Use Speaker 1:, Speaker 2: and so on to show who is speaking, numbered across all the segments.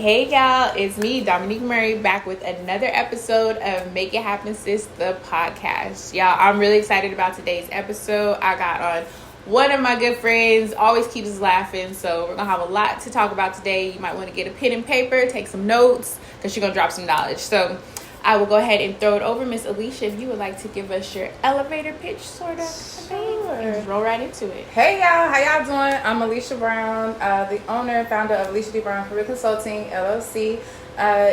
Speaker 1: Hey y'all, it's me, Dominique Murray, back with another episode of Make It Happen Sis, the podcast. Y'all, I'm really excited about today's episode. I got on one of my good friends, always keeps us laughing, so we're going to have a lot to talk about today. You might want to get a pen and paper, take some notes, because she's going to drop some knowledge. So I will go ahead and throw it over. Miss Alisha, if you would like to give us your elevator pitch, sort of. Sure. Just roll right into it.
Speaker 2: Hey y'all, how y'all doing? I'm Alisha Brown, the owner and founder of Alisha D Brown Career Consulting, LLC.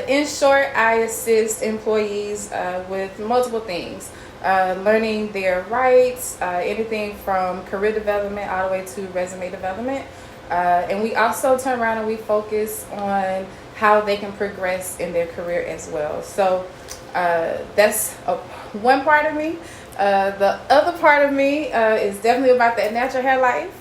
Speaker 2: In short, I assist employees with multiple things. Learning their rights, anything from career development all the way to resume development. And we also turn around and we focus on how they can progress in their career as well. So that's one part of me. The other part of me is definitely about that natural hair life.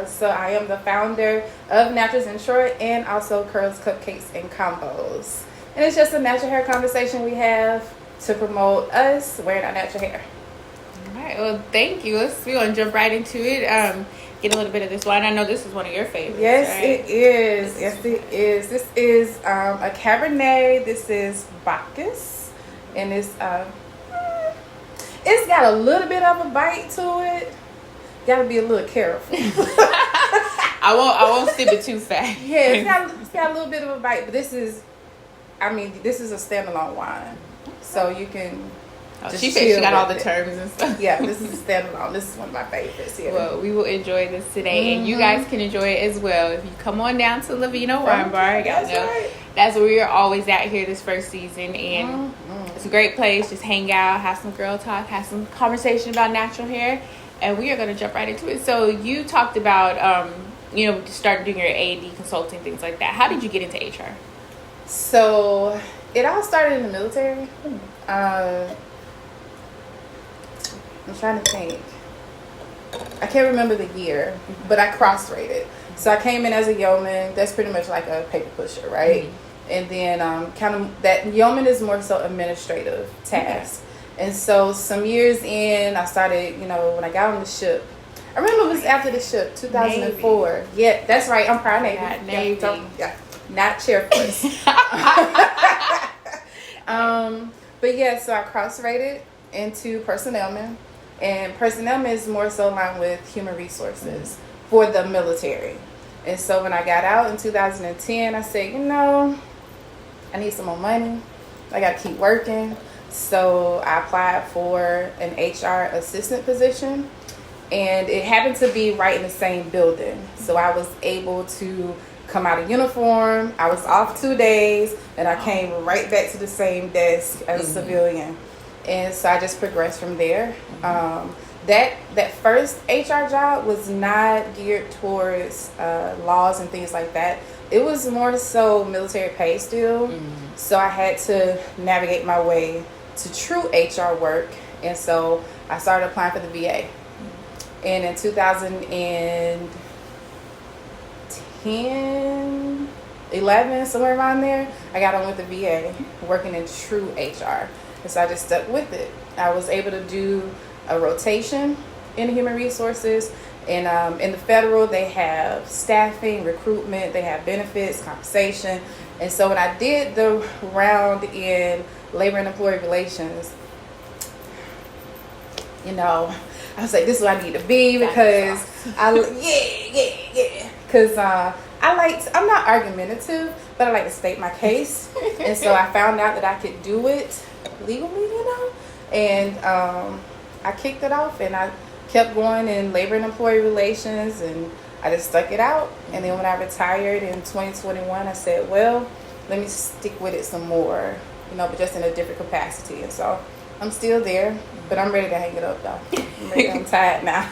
Speaker 2: So I am the founder of Naturals in Short and also Curls, Cupcakes, and Combos. And it's just a natural hair conversation we have to promote us wearing our natural hair.
Speaker 1: All right. Well, thank you. We're going to jump right into it. Get a little bit of this wine. I know this is one of your favorites.
Speaker 2: Yes,
Speaker 1: right?
Speaker 2: it is. Yes, it is. This is a Cabernet. This is Bacchus. And it's got a little bit of a bite to it. Got to be a little careful.
Speaker 1: I won't sip it too fast.
Speaker 2: Yeah, it's got a little bit of a bite, but this is a standalone wine. So you can
Speaker 1: she said she got all the terms and stuff.
Speaker 2: Yeah, this is a standalone. This is one of my favorites here.
Speaker 1: Well, we will enjoy this today, and you guys can enjoy it as well. If you come on down to Lavino Wine Bar, y'all know that's where we're always at here this first season, and it's a great place. Just hang out, have some girl talk, have some conversation about natural hair, and we are going to jump right into it. So you talked about, starting doing your A&D consulting, things like that. How did you get into HR?
Speaker 2: So it all started in the military. I'm trying to think. I can't remember the year, but I cross-rated. So I came in as a yeoman. That's pretty much like a paper pusher, right? Mm-hmm. And then kind of that yeoman is more so administrative task. Okay. And so some years in, I started, when I got on the ship. I remember it was after the ship, 2004. Navy. Yeah, that's right. I'm proud Navy.
Speaker 1: Yeah, Navy.
Speaker 2: Yeah, not chairperson. But yeah, so I cross-rated into personnelman. And personnelman is more so aligned with human resources for the military. And so when I got out in 2010, I said, I need some more money. I got to keep working. So I applied for an HR assistant position. And it happened to be right in the same building. So I was able to come out of uniform. I was off 2 days. And I came right back to the same desk as a civilian. And so I just progressed from there. That first HR job was not geared towards laws and things like that. It was more so military pay still. So I had to navigate my way to true HR work. And so I started applying for the VA. And in 2010, 11, somewhere around there, I got on with the VA, working in true HR. And so I just stuck with it. I was able to do a rotation in human resources. And in the federal, they have staffing, recruitment, they have benefits, compensation. And so when I did the round in labor and employee relations, I was like, this is what I need to be because Because I'm not argumentative, but I like to state my case. And so I found out that I could do it legally, and I kicked it off and I kept going in labor and employee relations, and I just stuck it out. And then when I retired in 2021, I said, well, let me stick with it some more, but just in a different capacity. And so I'm still there, but I'm ready to hang it up though. I'm tired now.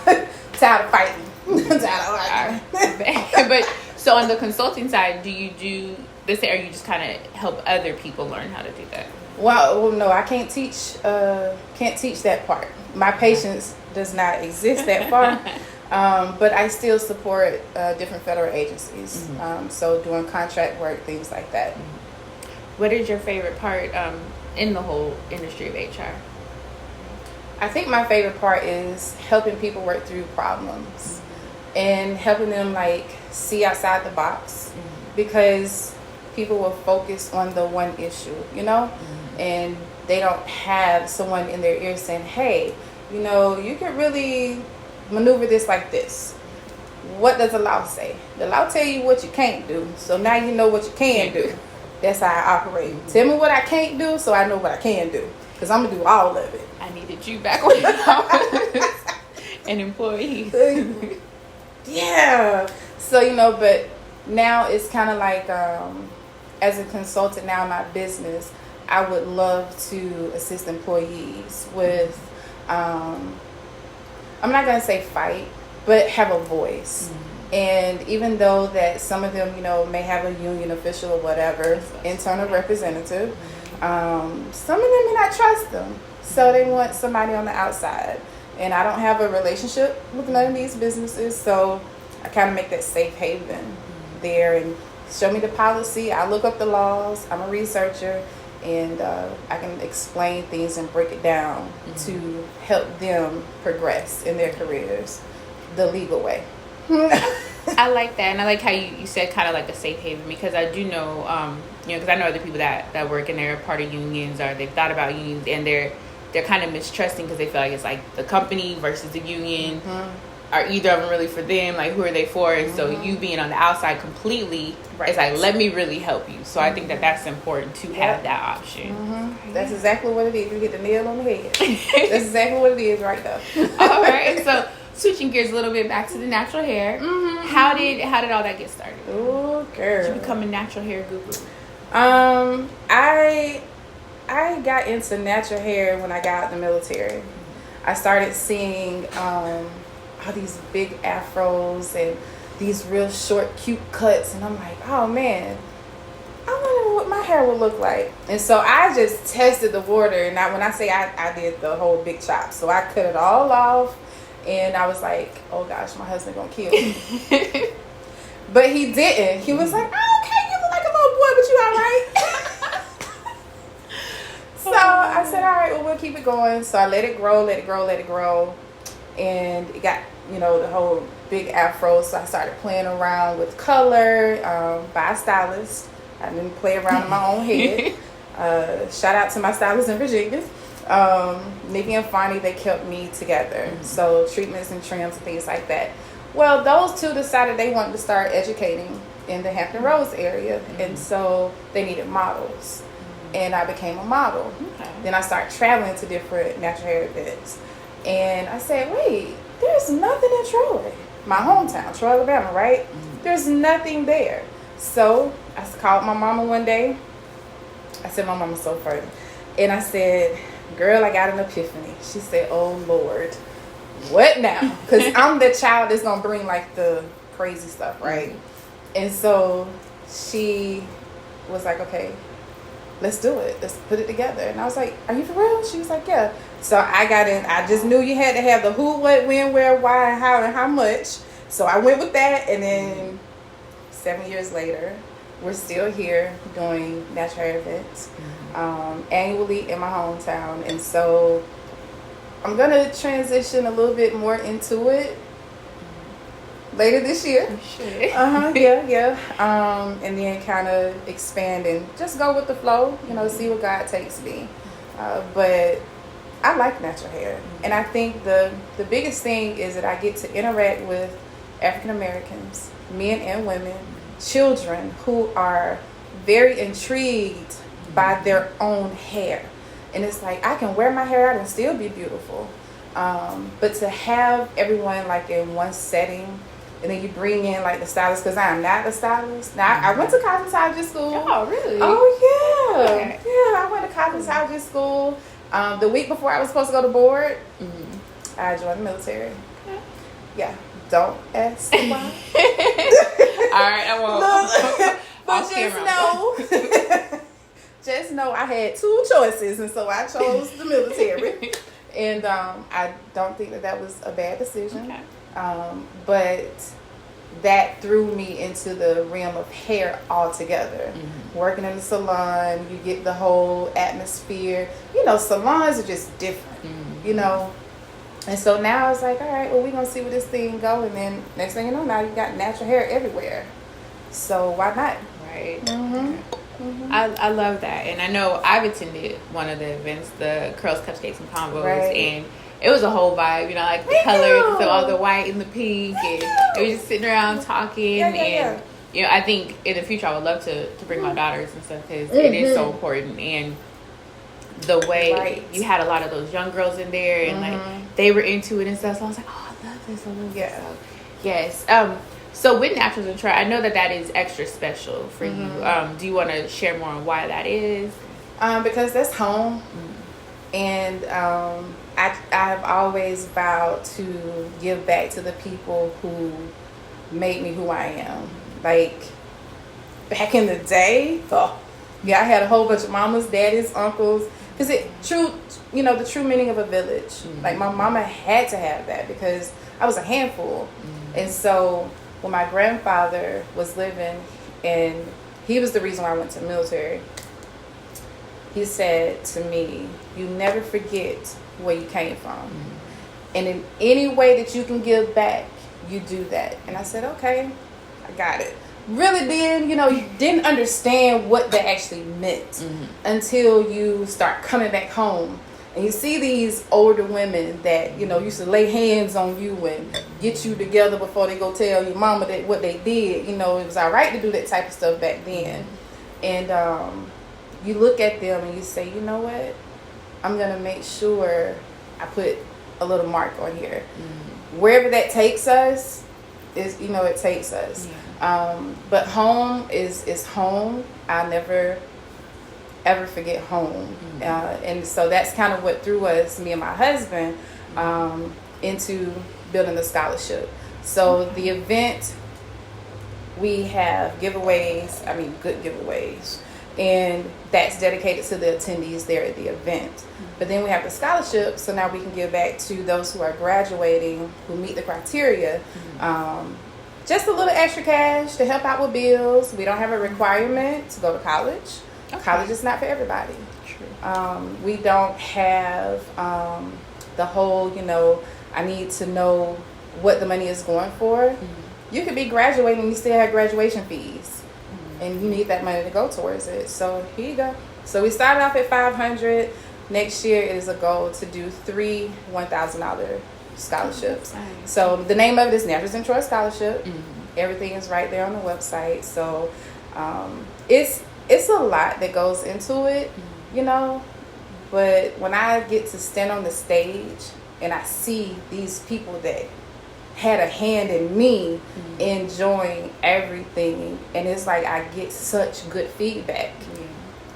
Speaker 2: Tired of fighting. Tired of arguing.
Speaker 1: But so on the consulting side, do you do this, or you just kind of help other people learn how to do that?
Speaker 2: Well, no, I can't teach that part. My patience does not exist that far. But I still support different federal agencies. So doing contract work, things like that.
Speaker 1: What is your favorite part in the whole industry of HR?
Speaker 2: I think my favorite part is helping people work through problems and helping them see outside the box, because people will focus on the one issue, you know, and they don't have someone in their ear saying, hey, you know, you can really maneuver this like this. What does the law say? The law tell you what you can't do, so now you know what you can do. That's how I operate. Tell me what I can't do, so I know what I can do, because I'm going to do all of it.
Speaker 1: I needed you back when I was an employee.
Speaker 2: Yeah. So, you know, but now it's kind of like, as a consultant now in my business, I would love to assist employees with, I'm not going to say fight, but have a voice. And even though that some of them, you know, may have a union official or whatever, internal representative, some of them may not trust them. So they want somebody on the outside. And I don't have a relationship with none of these businesses, so I kind of make that safe haven there and show me the policy. I look up the laws. I'm a researcher, and I can explain things and break it down to help them progress in their careers the legal way.
Speaker 1: I like that, and I like how you said kind of like a safe haven, because I do know, you know, because I know other people that work and they're part of unions, or they've thought about unions, and they're kind of mistrusting because they feel like it's like the company versus the union. Are either of them really for them? Like, who are they for? And so you being on the outside completely, it's like, let me really help you. So I think that's important to have that option.
Speaker 2: That's exactly what it is. You hit the nail on the head. That's exactly what it is right there.
Speaker 1: All right. So switching gears a little bit back to the natural hair. How did all that get started?
Speaker 2: Oh, girl.
Speaker 1: Did you become a natural hair guru?
Speaker 2: I got into natural hair when I got out of the military. I started seeing all these big afros and these real short, cute cuts, and I'm like, oh man, I wonder what my hair would look like. And so I just tested the water, and when I say I did the whole big chop, so I cut it all off, and I was like, oh gosh, my husband gonna kill me. But he didn't. He was like, oh, okay, you look like a little boy, but you all right. So I said, all right, well, we'll keep it going. So I let it grow. And it got, you know, the whole big afro. So I started playing around with color by a stylist. I didn't play around in my own head. Shout out to my stylist in Virginia. Nikki and Fonnie, they kept me together. So treatments and trims and things like that. Well, those two decided they wanted to start educating in the Hampton Roads area. And so they needed models. And I became a model. Then I started traveling to different natural hair events. And I said, wait, there's nothing in Troy. My hometown, Troy, Alabama, right? There's nothing there. So I called my mama one day. I said, my mama's so funny. And I said, girl, I got an epiphany. She said, oh, Lord, what now? Because I'm the child that's going to bring like the crazy stuff, right? And so she was like, okay, let's do it. Let's put it together. And I was like, are you for real? She was like, yeah. So I got in. I just knew you had to have the who, what, when, where, why, how, and how much. So I went with that. And then 7 years later, we're still here doing natural hair events annually in my hometown. And so I'm going to transition a little bit more into it later this year. Yeah. And then kind of expand and just go with the flow, you know, see where God takes me. But I like natural hair. And I think the biggest thing is that I get to interact with African Americans, men and women, children who are very intrigued by their own hair. And it's like, I can wear my hair out and still be beautiful. But to have everyone like in one setting, and then you bring in like the stylist, because I'm not a stylist. Now I went to cosmetology school.
Speaker 1: Oh, really?
Speaker 2: Oh, yeah.
Speaker 1: Okay.
Speaker 2: Yeah, I went to cosmetology school. The week before I was supposed to go to board, I joined the military. Yeah. Don't ask why.
Speaker 1: All right, I won't.
Speaker 2: But just know I had two choices, and so I chose the military. And I don't think that was a bad decision. Okay. But that threw me into the realm of hair altogether. Working in the salon, you get the whole atmosphere. You know, salons are just different, you know. And so now it's like, all right, well, we're going to see where this thing go. And then next thing you know, now you got natural hair everywhere. So why not?
Speaker 1: Right. I love that. And I know I've attended one of the events, the Curls, Cupcakes, and Combos, and it was a whole vibe, you know, like the colors, so all the white and the pink, and we were just sitting around talking. And you know, I think in the future I would love to bring my daughters and stuff, because it is so important. And the way you had a lot of those young girls in there, and like they were into it and stuff, so I was like, oh, I love this. So, yes. So with Naturals and Troy, I know that is extra special for you. Do you want to share more on why that is?
Speaker 2: Because that's home. And I've always vowed to give back to the people who made me who I am. Like, back in the day, I had a whole bunch of mamas, daddies, uncles. Because the true meaning of a village. Like, my mama had to have that because I was a handful. And so when my grandfather was living, and he was the reason why I went to the military, he said to me, you never forget where you came from. And in any way that you can give back, you do that. And I said, okay, I got it. Really didn't understand what that actually meant until you start coming back home. And you see these older women that, used to lay hands on you and get you together before they go tell your mama that what they did. It was all right to do that type of stuff back then. And you look at them and you say, you know what? I'm going to make sure I put a little mark on here. Wherever that takes us, it takes us. But home is home. I'll never ever forget home. And so that's kind of what threw us, me and my husband, into building the scholarship. So the event, we have giveaways, good giveaways, and that's dedicated to the attendees there at the event. But then we have the scholarship, so now we can give back to those who are graduating, who meet the criteria. Just a little extra cash to help out with bills. We don't have a requirement to go to college. College is not for everybody. True. We don't have the whole, I need to know what the money is going for. You could be graduating and you still have graduation fees. And you need that money to go towards it. So here you go. So we started off at $500. Next year is a goal to do 3 $1,000 scholarships. So the name of it is Naturals and Troy Scholarship. Everything is right there on the website. So it's a lot that goes into it, but when I get to stand on the stage and I see these people that had a hand in me enjoying everything, and it's like I get such good feedback,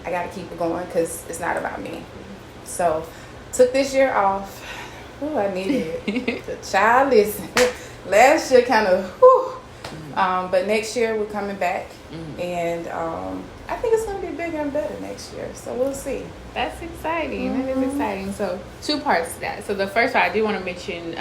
Speaker 2: I got to keep it going because it's not about me. So took this year off. I needed it. The child, listen, last year kind of, but next year we're coming back, and I think it's going to be bigger and better next year. So we'll see. That's exciting.
Speaker 1: That is exciting. So 2 parts to that. So the first part, I do want to mention,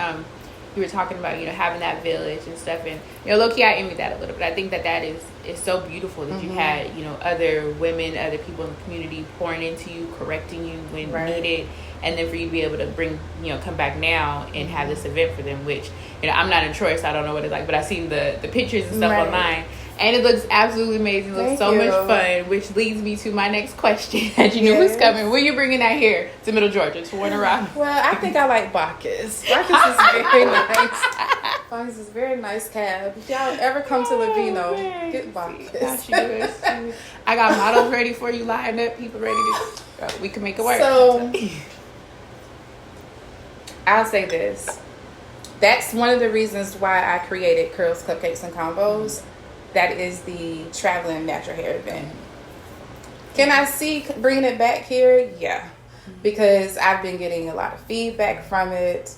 Speaker 1: you were talking about, having that village and stuff. And, low-key, I envy that a little bit. I think that is so beautiful that you had, other women, other people in the community pouring into you, correcting you when needed. And then for you to be able to bring, come back now and have this event for them, which, I'm not in Troy, so I don't know what it's like. But I've seen the pictures and stuff online. And it looks absolutely amazing. It looks so much fun, which leads me to my next question. As you knew who's coming. When you bringing that here to Middle Georgia to Warner Rock?
Speaker 2: Well, I think I like Bacchus. Bacchus is very nice. Bacchus is very nice cab. If y'all ever come to Lavino, get Bacchus.
Speaker 1: I got models ready for you, lined up, people ready to we can make it work.
Speaker 2: So, I'll say this. That's one of the reasons why I created Curls, Cupcakes, and Combos. That is the traveling natural hair event. Can I see bringing it back here? Yeah. Because I've been getting a lot of feedback from it.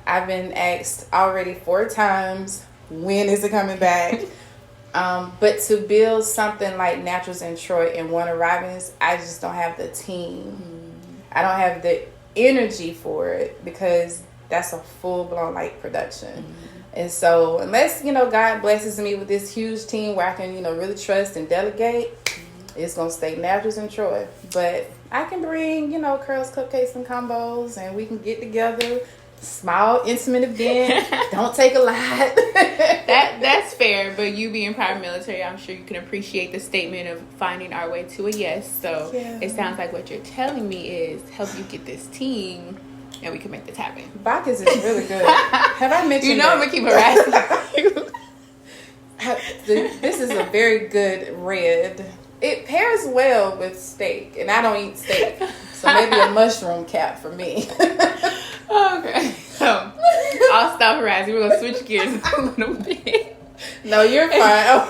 Speaker 2: I've been asked already 4 times, when is it coming back? But to build something like Naturals in Troy and Warner Robins, I just don't have the team. I don't have the energy for it because that's a full-blown production. And so unless, God blesses me with this huge team where I can, really trust and delegate, it's going to stay Naturals in Troy. But I can bring, Curls, Cupcakes, and Combos, and we can get together, small, intimate event. Don't take a lot.
Speaker 1: That's fair, but you being prior military, I'm sure you can appreciate the statement of finding our way to a yes. So It sounds like what you're telling me is help you get this team, and we can make this happen.
Speaker 2: Bacchus is really good. Have I mentioned?
Speaker 1: You know I'm gonna keep harassing you.
Speaker 2: This is a very good red. It pairs well with steak, and I don't eat steak, so maybe a mushroom cap for me.
Speaker 1: Okay, so I'll stop harassing. We're gonna switch gears a little bit.
Speaker 2: No, you're fine.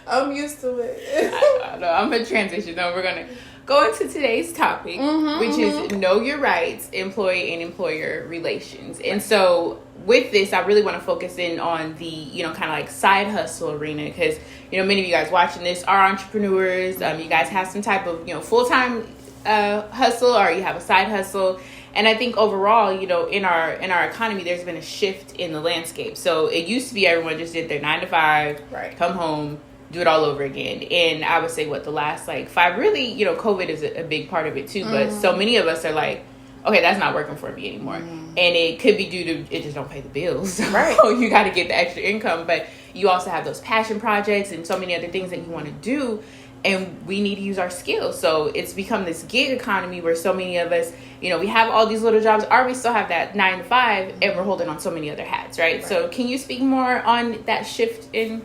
Speaker 2: I'm used to it.
Speaker 1: I know. I'm gonna transition. No, we're gonna go into today's topic, which is know your rights, employee and employer relations. And so with this, I really want to focus in on the, kind of like side hustle arena, because, many of you guys watching this are entrepreneurs. You guys have some type of, full-time hustle, or you have a side hustle. And I think overall, in our economy, there's been a shift in the landscape. So it used to be everyone just did their 9 to 5,
Speaker 2: right,
Speaker 1: come home, do it all over again. And I would say the last 5, really, COVID is a big part of it too. But so many of us are like, okay, that's not working for me anymore. And it could be due to it just don't pay the bills.
Speaker 2: Right.
Speaker 1: So you got to get the extra income. But you also have those passion projects and so many other things that you want to do. And we need to use our skills. So it's become this gig economy where so many of us, we have all these little jobs, or we still have that 9 to 5, and we're holding on so many other hats, right? So can you speak more on that shift in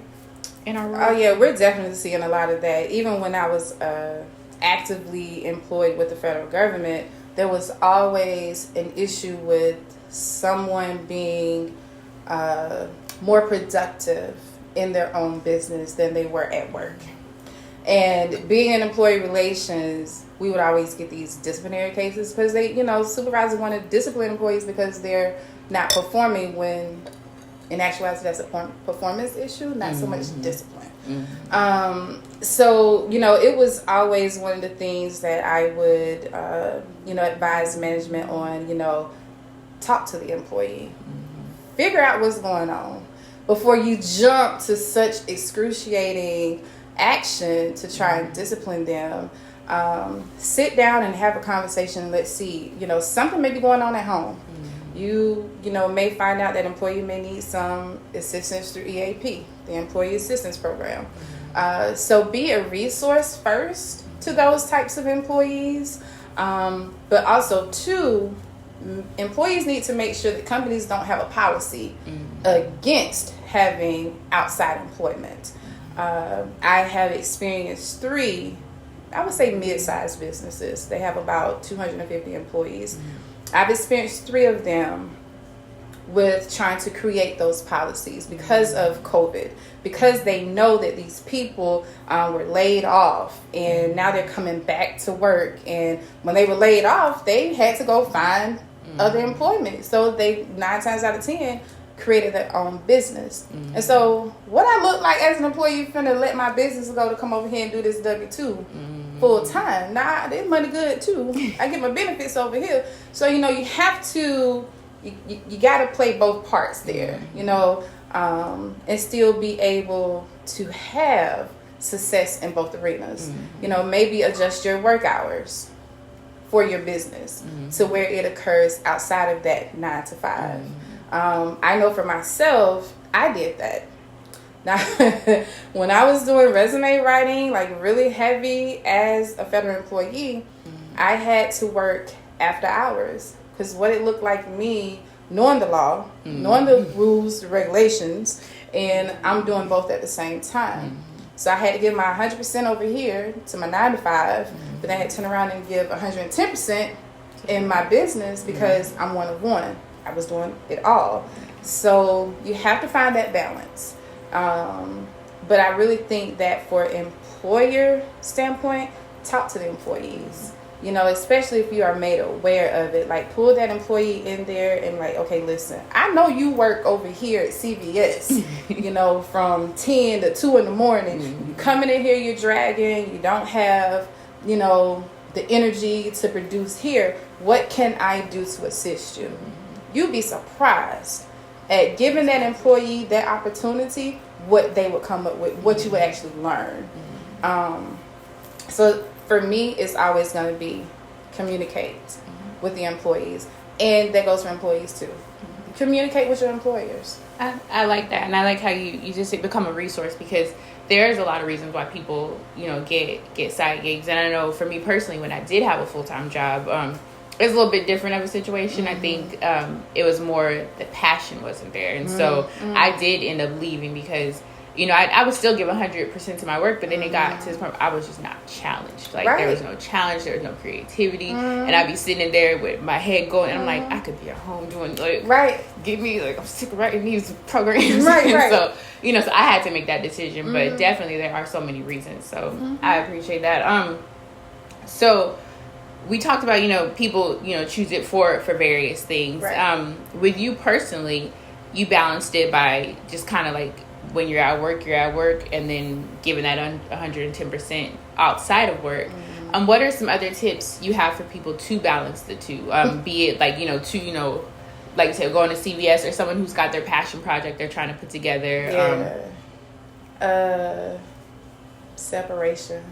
Speaker 1: our world?
Speaker 2: Oh, yeah, we're definitely seeing a lot of that. Even when I was actively employed with the federal government, there was always an issue with someone being more productive in their own business than they were at work. And being in employee relations, we would always get these disciplinary cases because they, supervisors want to discipline employees because they're not performing, when in actuality that's a performance issue, not so much discipline. So, it was always one of the things that I would, advise management on, talk to the employee, figure out what's going on before you jump to such excruciating action to try and discipline them. Sit down and have a conversation. Let's see, something may be going on at home. You may find out that employee may need some assistance through EAP, the Employee Assistance Program. So be a resource first to those types of employees. But also, two, employees need to make sure that companies don't have a policy against having outside employment. I have experienced 3, I would say mid-sized businesses. They have about 250 employees. I've experienced 3 of them with trying to create those policies because of COVID, because they know that these people were laid off and now they're coming back to work. And when they were laid off, they had to go find other employment. So they 9 times out of 10 created their own business. And so what I look like as an employee, finna let my business go to come over here and do this W-2 full time. Nah, this money good too. I get my benefits over here. So, you have to, you got to play both parts there, and still be able to have success in both arenas. Maybe adjust your work hours for your business to where it occurs outside of that 9 to 5. I know for myself, I did that. Now, when I was doing resume writing, really heavy as a federal employee, I had to work after hours, because what it looked like me knowing the law, knowing the rules, the regulations, and I'm doing both at the same time. So I had to give my 100% over here to my 9 to 5, but then I had to turn around and give 110% in my business because I'm one of one. I was doing it all. So you have to find that balance. But I really think that for employer standpoint, talk to the employees, especially if you are made aware of it. Pull that employee in there and okay, listen, I know you work over here at CVS, from 10 to 2 in the morning. You coming in here, you're dragging, you don't have, the energy to produce here. What can I do to assist you? You'd be surprised at giving that employee that opportunity, what they would come up with, what you would actually learn. So for me, it's always going to be communicate with the employees. And that goes for employees too. Communicate with your employers.
Speaker 1: I like that, and I like how you just become a resource, because there's a lot of reasons why people, get side gigs. And I know for me personally, when I did have a full-time job, it was a little bit different of a situation. I think it was more the passion wasn't there, and so I did end up leaving because I would still give 100% to my work, but then it got to this point where I was just not challenged. Like, there was no challenge, there was no creativity, and I'd be sitting in there with my head going, and I'm like, I could be at home doing, give me, I'm sick of writing these programs. So, so I had to make that decision, but definitely there are so many reasons, so I appreciate that. So we talked about, people, choose it for various things. With you personally, you balanced it by just kind of like, when you're at work, and then giving that 110% outside of work. What are some other tips you have for people to balance the two? Be it like, like you said, going to CVS, or someone who's got their passion project they're trying to put together.
Speaker 2: Separation.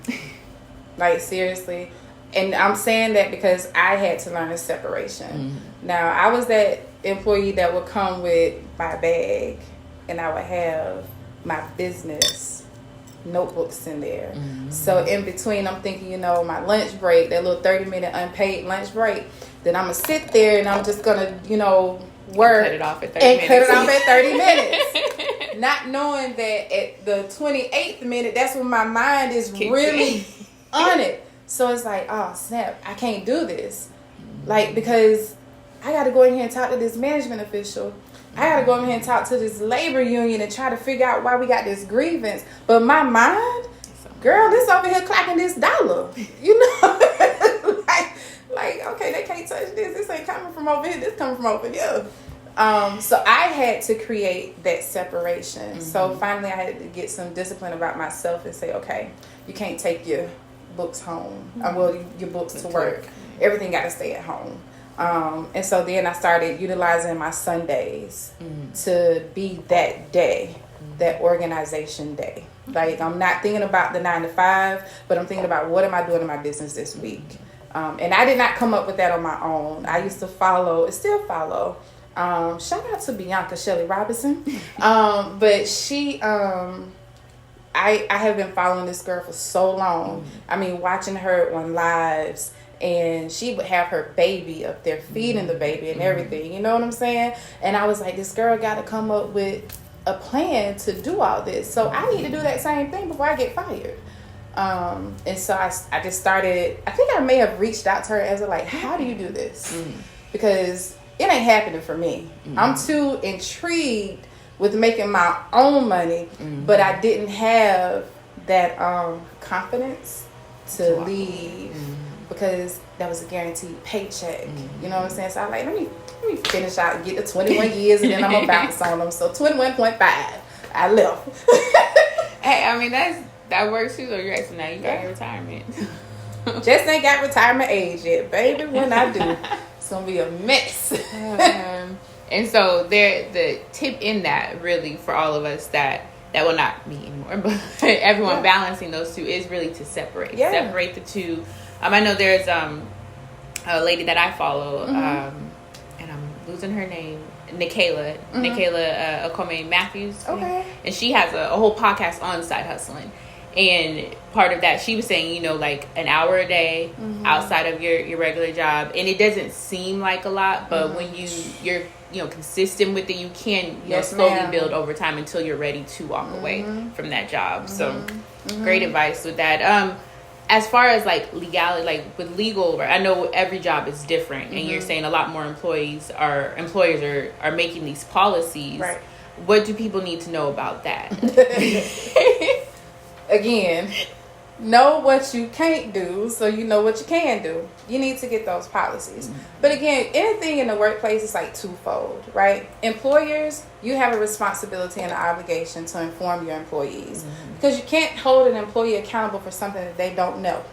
Speaker 2: Like, seriously. And I'm saying that because I had to learn a separation. Now, I was that employee that would come with my bag, and I would have my business notebooks in there. So in between, I'm thinking, my lunch break, that little 30-minute unpaid lunch break, then I'm going to sit there and I'm just going to, work.
Speaker 1: Cut it off at 30 minutes.
Speaker 2: Cut it off at 30 minutes. Not knowing that at the 28th minute, that's when my mind is really on it. So it's like, oh, snap, I can't do this. Like, because I got to go in here and talk to this management official. I got to go in here and talk to this labor union and try to figure out why we got this grievance. But my mind, girl, this over here clacking this dollar. like, okay, they can't touch this. This ain't coming from over here. This coming from over here. So I had to create that separation. So finally I had to get some discipline about myself and say, okay, you can't take your books home. Your books to work. Everything got to stay at home. And so then I started utilizing my Sundays to be that day, that organization day. Like, I'm not thinking about the 9 to 5, but I'm thinking about what am I doing in my business this week. And I did not come up with that on my own. I used to still follow. Shout out to Bianca Shelley Robinson. But she, I have been following this girl for so long. I mean, watching her on lives. And she would have her baby up there, feeding the baby and everything. You know what I'm saying? And I was like, this girl got to come up with a plan to do all this. So I need to do that same thing before I get fired. And so I just started, I think I may have reached out to her as like, how do you do this? Because it ain't happening for me. I'm too intrigued with making my own money, but I didn't have that confidence to leave. Because that was a guaranteed paycheck. You know what I'm saying? So I'm like, let me finish out and get the 21 years, and then I'm going to bounce on them. So 21.5, I left.
Speaker 1: Hey, I mean, that works too, though. You're asking now, you got your retirement.
Speaker 2: Just ain't got retirement age yet, baby. When I do, it's going to be a mess.
Speaker 1: And so the tip in that, really, for all of us that will not me anymore, but everyone balancing those two is really to separate. Separate the two. I know there's a lady that I follow, and I'm losing her name, Nikayla Okome Matthews.
Speaker 2: Okay.
Speaker 1: And she has a whole podcast on side hustling. And part of that, she was saying, like an hour a day outside of your regular job. And it doesn't seem like a lot, but when you're consistent with it, you can slowly build over time until you're ready to walk away from that job. So great advice with that. As far as like legality, like with legal, I know every job is different, and you're saying a lot more employers are making these policies.
Speaker 2: Right.
Speaker 1: What do people need to know about that?
Speaker 2: Again, know what you can't do so you know what you can do. You need to get those policies. But again, anything in the workplace is like twofold, right? Employers, you have a responsibility and an obligation to inform your employees because you can't hold an employee accountable for something that they don't know.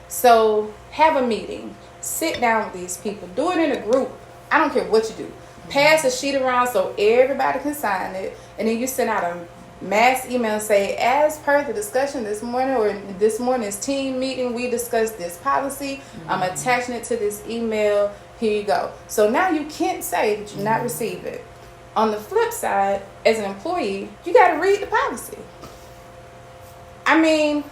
Speaker 2: So have a meeting, sit down with these people, do it in a group. I don't care what you do. Pass a sheet around so everybody can sign it, and then you send out a mass email and say, as per the discussion this morning or this morning's team meeting, we discussed this policy. I'm attaching it to this email. Here you go. So now you can't say that you not receive it. On the flip side, as an employee, you got to read the policy. I mean,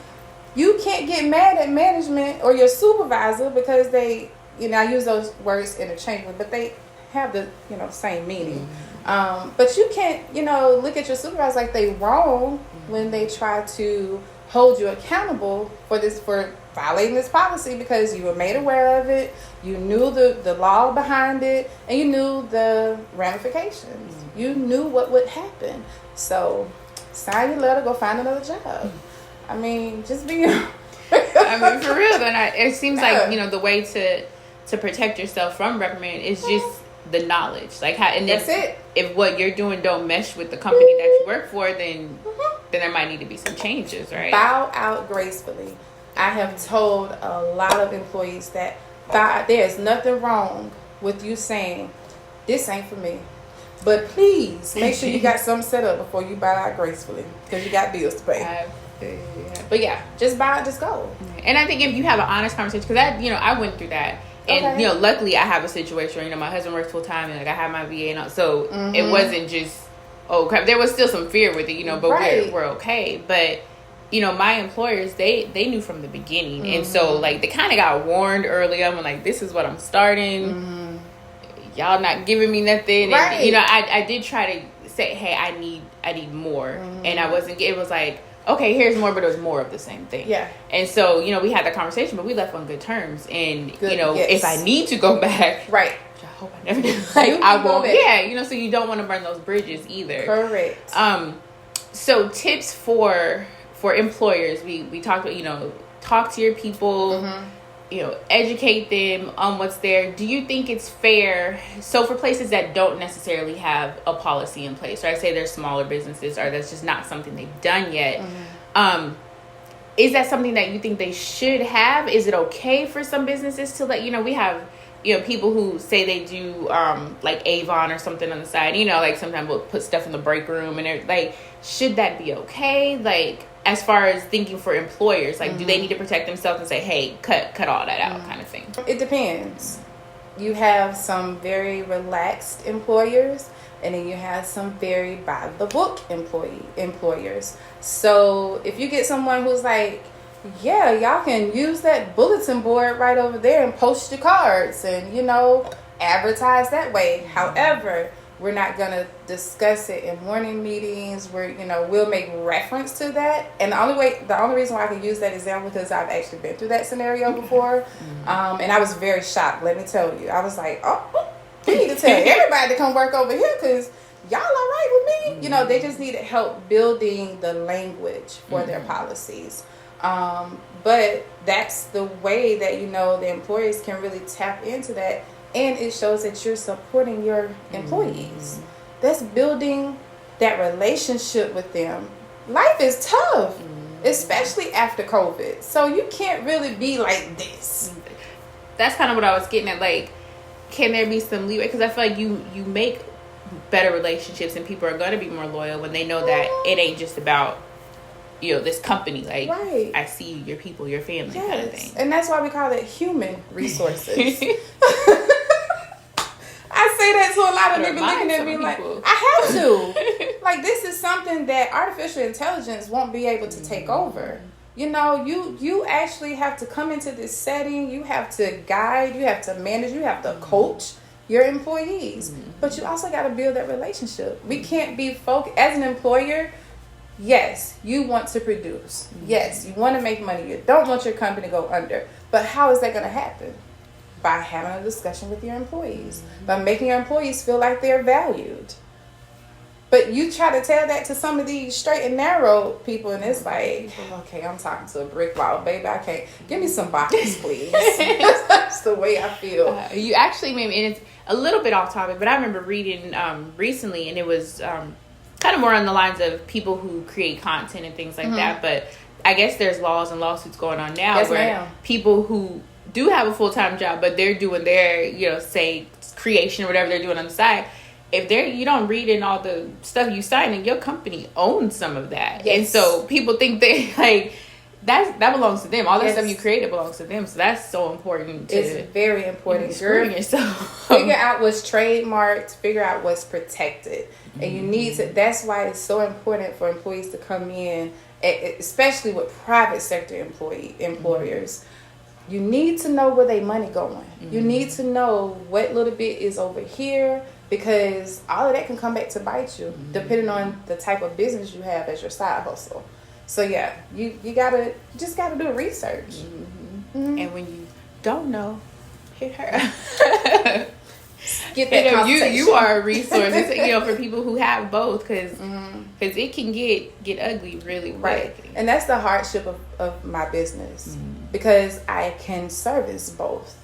Speaker 2: you can't get mad at management or your supervisor because they, I use those words interchangeably, but they have the, same meaning. But you can't, look at your supervisor like they wrong when they try to hold you accountable for violating this policy because you were made aware of it, you knew the law behind it, and you knew the ramifications. You knew what would happen. So sign your letter, go find another job. I mean, just be...
Speaker 1: I mean, for real, then it seems like, the way to protect yourself from reprimand is just the knowledge. Like how, and
Speaker 2: that's it.
Speaker 1: If what you're doing don't mesh with the company that you work for, then there might need to be some changes, right?
Speaker 2: Bow out gracefully. I have told a lot of employees that there's nothing wrong with you saying, this ain't for me. But please make sure you got something set up before you bow out gracefully because you got bills to pay. But yeah, just buy it, just go.
Speaker 1: And I think if you have an honest conversation, because I went through that. And, luckily I have a situation where, my husband works full time and, I have my VA and all. So it wasn't just, oh, crap. There was still some fear with it, but we're okay. But, my employers, they knew from the beginning. And so, they kind of got warned early on when, this is what I'm starting. Y'all not giving me nothing.
Speaker 2: Right.
Speaker 1: And, I did try to say, hey, I need more. And I wasn't, it was like, okay, here's more, but it was more of the same thing.
Speaker 2: Yeah.
Speaker 1: And so, we had that conversation, but we left on good terms. And, if I need to go back.
Speaker 2: Right.
Speaker 1: Which I hope I never do. I won't. Yeah, so you don't want to burn those bridges either.
Speaker 2: Correct.
Speaker 1: So tips for employers. We talked about, talk to your people, educate them on what's there. Do you think it's fair? So for places that don't necessarily have a policy in place, or I say they're smaller businesses, or that's just not something they've done yet. Is that something that you think they should have? Is it okay for some businesses to let, we have, people who say they do, like Avon or something on the side, sometimes we'll put stuff in the break room and should that be okay? As far as thinking for employers, do they need to protect themselves and say, hey, cut all that out kind of thing?
Speaker 2: It depends. You have some very relaxed employers, and then you have some very by the book employers. So if you get someone who's like, yeah, y'all can use that bulletin board right over there and post your cards and, advertise that way. However, we're not going to discuss it in morning meetings where, we'll make reference to that. And the only reason why I can use that example because I've actually been through that scenario before. And I was very shocked, let me tell you. I was like, oh, we need to tell everybody to come work over here because y'all all right with me. They just needed help building the language for their policies. But that's the way that, the employers can really tap into that. And it shows that you're supporting your employees. That's building that relationship with them. Life is tough, especially after COVID. So you can't really be like this.
Speaker 1: That's kind of what I was getting at. Can there be some leeway? Because I feel like you make better relationships and people are going to be more loyal when they know that it ain't just about, this company.
Speaker 2: Right.
Speaker 1: I see your people, your family kind of thing.
Speaker 2: And that's why we call it human resources. I say that to a lot of people looking at me like, I have to. This is something that artificial intelligence won't be able to take over. You actually have to come into this setting. You have to guide. You have to manage. You have to coach your employees. But you also got to build that relationship. We can't be focused. As an employer, yes, you want to produce. Yes, you want to make money. You don't want your company to go under. But how is that going to happen? By having a discussion with your employees, by making your employees feel like they're valued. But you try to tell that to some of these straight and narrow people, and it's like, okay, I'm talking to a brick wall, baby. I can't. Give me some boxes, please. That's the way I feel.
Speaker 1: You actually made me, and it's a little bit off topic, but I remember reading recently, and it was kind of more on the lines of people who create content and things like that. But I guess there's laws and lawsuits going on now where people who do have a full-time job, but they're doing their, say creation or whatever they're doing on the side. If you don't read in all the stuff you sign, and your company owns some of that. Yes. And so people think they that belongs to them. All that stuff you created belongs to them. So that's so important.
Speaker 2: It's very important.
Speaker 1: Screwing yourself.
Speaker 2: Figure out what's trademarked. Figure out what's protected. And you need to. That's why it's so important for employees to come in, especially with private sector employers. You need to know where their money going. You need to know what little bit is over here, because all of that can come back to bite you, depending on the type of business you have as your side hustle. So yeah, you just gotta do research.
Speaker 1: And when you don't know, hit her.
Speaker 2: Get that consultation.
Speaker 1: You are a resource, for people who have both, because it can get ugly really quick.
Speaker 2: Right, and that's the hardship of my business, because I can service both.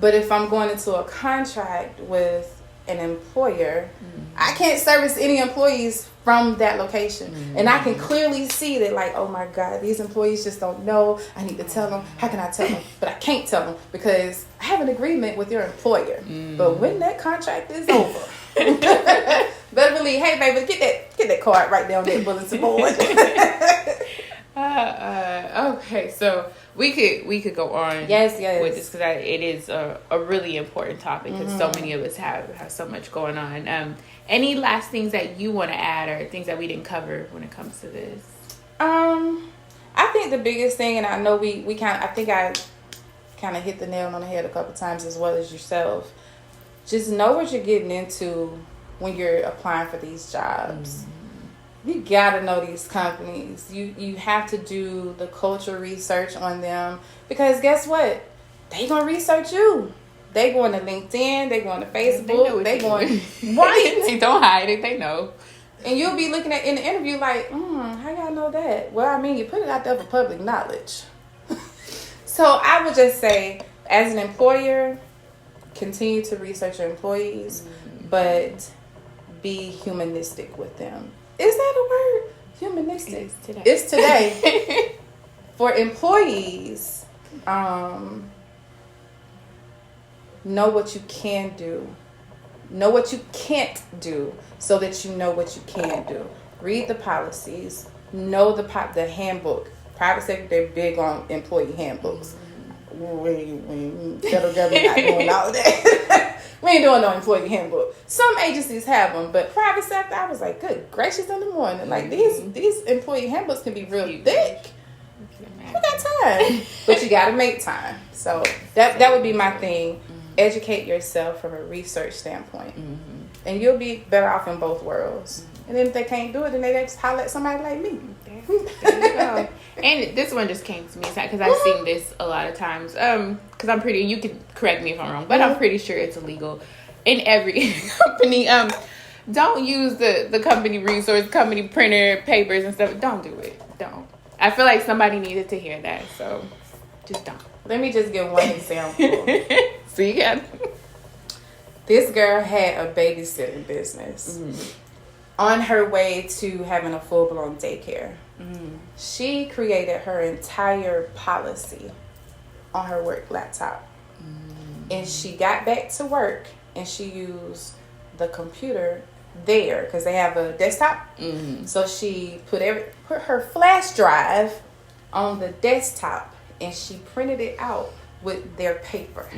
Speaker 2: But if I'm going into a contract with an employer, I can't service any employees from that location. And I can clearly see that, like, oh my God, these employees just don't know. I need to tell them. How can I tell them? But I can't tell them because I have an agreement with your employer. But when that contract is over, better believe, hey baby, get that card right there on that bulletin board.
Speaker 1: Okay, so we could go on
Speaker 2: yes
Speaker 1: with this, because it is a really important topic, because so many of us have so much going on. Any last things that you want to add, or things that we didn't cover when it comes to this?
Speaker 2: I think the biggest thing, and I know I think I kind of hit the nail on the head a couple times as well as yourself. Just know what you're getting into when you're applying for these jobs. You gotta know these companies. You have to do the culture research on them, because guess what? They gonna research you. They going to LinkedIn. They going to Facebook. They going right.
Speaker 1: They don't hide it. They know.
Speaker 2: And you'll be looking at in the interview like, how y'all know that? Well, I mean, you put it out there for public knowledge. So I would just say, as an employer, continue to research your employees, but be humanistic with them. Is that a word? Humanistic. It's today. For employees, know what you can do. Know what you can't do, so that you know what you can do. Read the policies. Know the handbook. Private sector, they're big on employee handbooks. Federal government not doing all of that. We ain't doing no employee handbook. Some agencies have them, but private sector, I was like, good gracious in the morning. Like, these employee handbooks can be real thick. Who got time? But you got to make time. So that would be my thing. Educate yourself from a research standpoint. And you'll be better off in both worlds. And then if they can't do it, then they just holler at somebody like me.
Speaker 1: There you go. And this one just came to me because I've seen this a lot of times. Because I'm pretty, you can correct me if I'm wrong, but I'm pretty sure it's illegal in every company. Don't use the company resource, company printer, papers and stuff. Don't do it. Don't. I feel like somebody needed to hear that, so just don't.
Speaker 2: Let me just give one example.
Speaker 1: So you got
Speaker 2: this girl had a babysitting business. On her way to having a full-blown daycare. She created her entire policy on her work laptop. And she got back to work and she used the computer there because they have a desktop. So she put her flash drive on the desktop and she printed it out with their paper,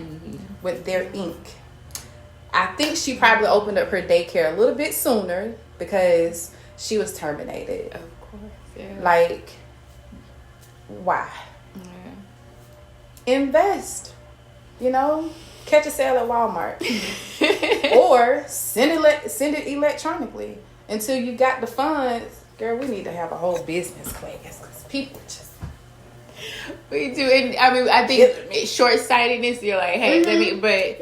Speaker 2: with their ink. I think she probably opened up her daycare a little bit sooner because she was terminated.
Speaker 1: Of course, yeah.
Speaker 2: Like, why? Yeah. Invest. Catch a sale at Walmart, or send it electronically until you got the funds. Girl, we need to have a whole business class because people just.
Speaker 1: We do, and I mean, I think short-sightedness. You're like, hey, let me, but.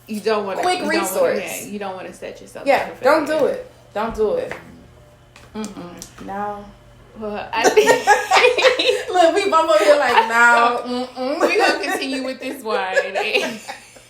Speaker 1: You don't want to
Speaker 2: quick resource.
Speaker 1: You don't want to set yourself.
Speaker 2: Yeah, don't do it. Don't do it. No.
Speaker 1: Well, I think
Speaker 2: look, we both over here like no.
Speaker 1: We're gonna continue with this one.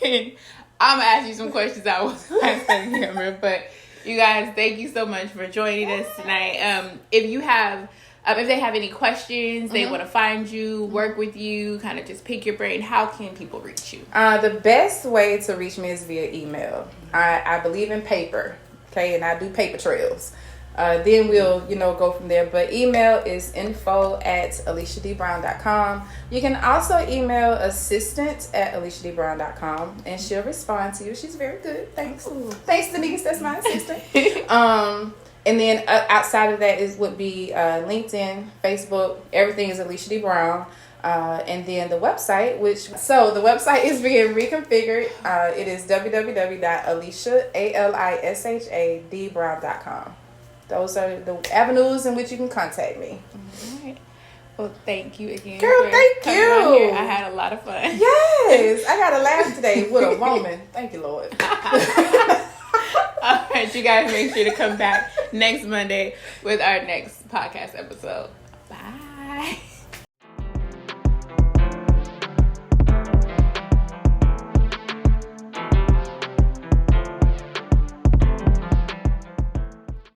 Speaker 1: And I'm gonna ask you some questions I was asking camera, but you guys, thank you so much for joining us tonight. If you have. If they have any questions, they want to find you, work with you, kind of just pick your brain, how can people reach you?
Speaker 2: The best way to reach me is via email. I believe in paper, okay, and I do paper trails. Then we'll, go from there. But email is info@alishadbrown.com. You can also email assistant@alishadbrown.com, and she'll respond to you. She's very good. Thanks.
Speaker 1: Ooh.
Speaker 2: Thanks, Denise. That's my assistant. And then outside of that would be LinkedIn, Facebook. Everything is Alisha D. Brown. And then the website, the website is being reconfigured. It is www.alishadbrown.com. Those are the avenues in which you can contact me.
Speaker 1: All right. Well, thank you again.
Speaker 2: Girl, thank you.
Speaker 1: On here. I had a lot of fun.
Speaker 2: Yes, I got to laugh today with a woman. Thank you, Lord.
Speaker 1: All right, you guys make sure to come back next Monday with our next podcast episode. Bye.